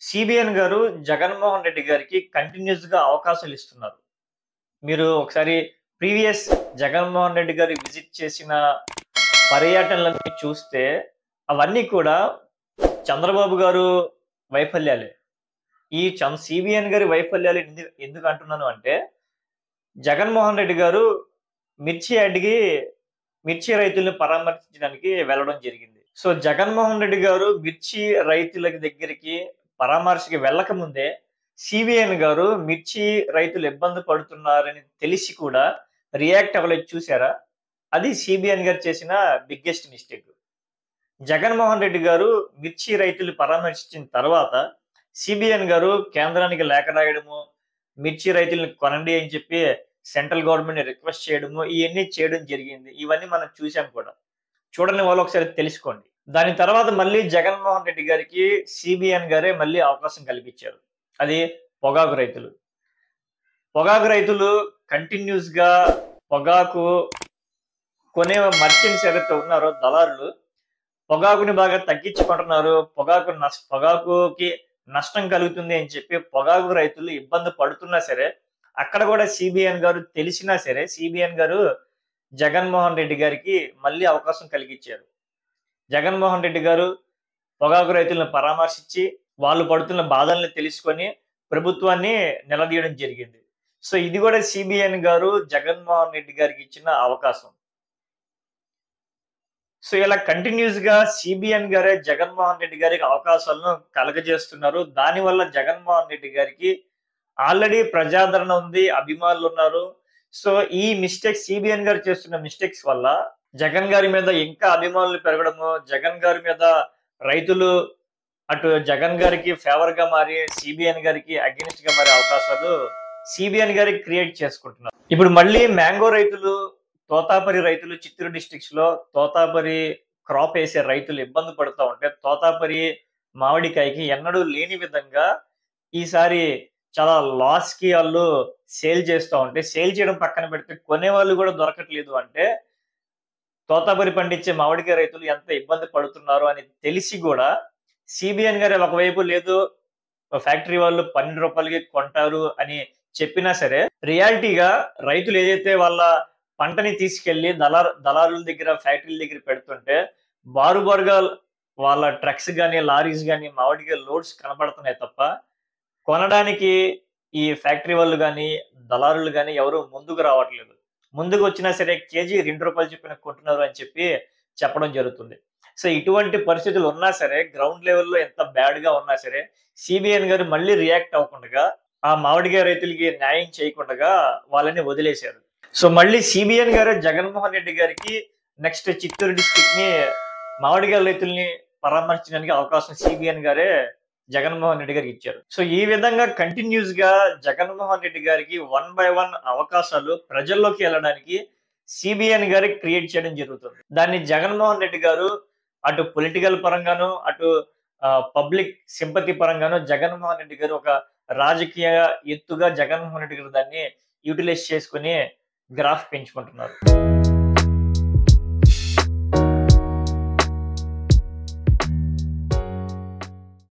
CBN గారు జగన్మోహన్ రెడ్డి గారికి కంటిన్యూస్‌గా అవకాశాలు ఇస్తున్నారు. మీరు ఒకసారి ప్రీవియస్ జగన్మోహన్ రెడ్డి గారు విజిట్ చేసిన పర్యటనలన్నీ చూస్తే అవన్నీ కూడా చంద్రబాబు గారు వైఫల్యాలే. సిబిఎన్ గారి వైఫల్యాలు ఎందుకు అంటున్నాను అంటే, జగన్మోహన్ రెడ్డి గారు మిర్చి యార్డ్‌కి మిర్చి రైతుల్ని పరామర్శించడానికి వెళ్ళడం జరిగింది. సో, జగన్మోహన్ రెడ్డి గారు మిర్చి రైతుల దగ్గరికి పరామర్శకి వెళ్ళకముందే సిబిఎన్ గారు మిర్చి రైతులు ఇబ్బంది పడుతున్నారని తెలిసి కూడా రియాక్ట్ అవ్వలేదు చూసారా? అది సిబిఎన్ గారు చేసిన బిగ్గెస్ట్ మిస్టేక్. జగన్మోహన్ రెడ్డి గారు మిర్చి రైతులు పరామర్శించిన తర్వాత సిబిఎన్ గారు కేంద్రానికి లేఖ రాయడము, మిర్చి రైతుల్ని కొనండి అని చెప్పి సెంట్రల్ గవర్నమెంట్‌ని రిక్వెస్ట్ చేయడము, ఇయన్నీ చేయడం జరిగింది. ఇవన్నీ మనం చూసాం కూడా. చూడని వాళ్ళు ఒకసారి తెలుసుకోండి. దాని తర్వాత మళ్ళీ జగన్మోహన్ రెడ్డి గారికి సిబిఎన్ గారే మళ్ళీ అవకాశం కల్పించారు. అది పొగాకు రైతులు. పొగాకు రైతులు కంటిన్యూస్‌గా పొగాకు కొనే మర్చెంట్స్ ఎవరైతే ఉన్నారో దళారులు, పొగాకుని బాగా తగ్గించి కొంటున్నారు. పొగాకుకి నష్టం కలుగుతుంది అని చెప్పి పొగాకు రైతులు ఇబ్బంది పడుతున్నా సరే, అక్కడ కూడా సిబిఎన్ గారు తెలిసినా సరే, సిబిఎన్ గారు జగన్మోహన్ రెడ్డి గారికి మళ్ళీ అవకాశం కలిగించారు. జగన్మోహన్ రెడ్డి గారు పొగాకు రైతులను పరామర్శించి, వాళ్ళు పడుతున్న బాధల్ని తెలుసుకొని ప్రభుత్వాన్ని నిలదీయడం జరిగింది. సో, ఇది కూడా సిబిఎన్ గారు జగన్మోహన్ రెడ్డి గారికి ఇచ్చిన అవకాశం. సో, ఇలా కంటిన్యూస్‌గా సిబిఎన్ గారే జగన్మోహన్ రెడ్డి గారికి అవకాశాలను కలగజేస్తున్నారు. దానివల్ల జగన్మోహన్ రెడ్డి గారికి ఆల్రెడీ ప్రజాదరణ ఉంది, అభిమానులున్నారు. సో, ఈ సిబిఎన్ గారు చేస్తున్న మిస్టేక్స్ వల్ల జగన్ గారి మీద ఇంకా అభిమానులు పెరగడము, జగన్ గారి మీద రైతులు అటు జగన్ గారికి ఫేవర్‌గా మారి, సిబిఎన్ గారికి అగెయిన్స్ట్‌గా మారే అవకాశాలు సిబిఎన్ గారికి క్రియేట్ చేసుకుంటున్నారు. ఇప్పుడు మళ్ళీ మ్యాంగో రైతులు, తోతాపరి రైతులు చిత్తూరు డిస్ట్రిక్ట్స్‌లో తోతాపరి క్రాప్ ఏసే రైతులు ఇబ్బంది పడుతా ఉంటే, తోతాపరి మామిడికాయకి ఎన్నడూ లేని విధంగా ఈసారి చాలా లాస్‌కి ఆళ్ళు సేల్ చేస్తా ఉంటే, సేల్ చేయడం పక్కన పెడితే కొనేవాళ్ళు కూడా దొరకట్లేదు అంటే, తోతాపరి పండించే మామిడికాయ రైతులు ఎంత ఇబ్బంది పడుతున్నారు అని తెలిసి గూడా సిబిఎన్ గారు ఒకవైపు లేదు ఫ్యాక్టరీ వాళ్ళు రూ. 12కి కొంటారు అని చెప్పినా సరే, రియాలిటీగా రైతులు ఏదైతే వాళ్ళ పంటని తీసుకెళ్లి దళారుల దగ్గర, ఫ్యాక్టరీల దగ్గర పెడుతుంటే, బారుగా వాళ్ళ ట్రక్స్ గాని, లారీస్ గాని మామిడికాయ లోడ్స్ కనబడుతున్నాయి తప్ప, కొనడానికి ఈ ఫ్యాక్టరీ వాళ్ళు గాని, దళారులు గాని ఎవరు ముందుకు రావట్లేదు. ముందుకు వచ్చినా సరే కేజీ రూ. 2 చొప్పున కొంటున్నారు అని చెప్పడం జరుగుతుంది. సో, ఇటువంటి పరిస్థితులు ఉన్నా సరే, గ్రౌండ్ లెవెల్‌లో ఎంత బ్యాడ్‌గా ఉన్నా సరే, సిబిఎన్ గారు మళ్ళీ రియాక్ట్ అవ్వకుండగా, ఆ మామిడికాయ రైతులకి న్యాయం చేయకుండగా వాళ్ళని వదిలేశారు. సో, మళ్ళీ సిబిఎన్ గారే జగన్మోహన్ రెడ్డి గారికి నెక్స్ట్ చిత్తూరు డిస్ట్రిక్ట్‌ని మామిడికాయ రైతుల్ని పరామర్శించడానికి అవకాశం సిబిఎన్ గారే జగన్మోహన్ రెడ్డి గారికి ఇచ్చారు. సో, ఈ విధంగా కంటిన్యూస్‌గా జగన్మోహన్ రెడ్డి గారికి వన్ బై వన్ అవకాశాలు ప్రజల్లోకి వెళ్ళడానికి సిబిఎన్ గారే క్రియేట్ చేయడం జరుగుతుంది. దాన్ని జగన్మోహన్ రెడ్డి గారు అటు పొలిటికల్ పరంగాను, అటు పబ్లిక్ సింపతి పరంగాను జగన్మోహన్ రెడ్డి గారు ఒక రాజకీయ ఎత్తుగా జగన్మోహన్ రెడ్డి గారు దాన్ని యుటిలైజ్ చేసుకొని గ్రాఫ్ పెంచుకుంటున్నారు.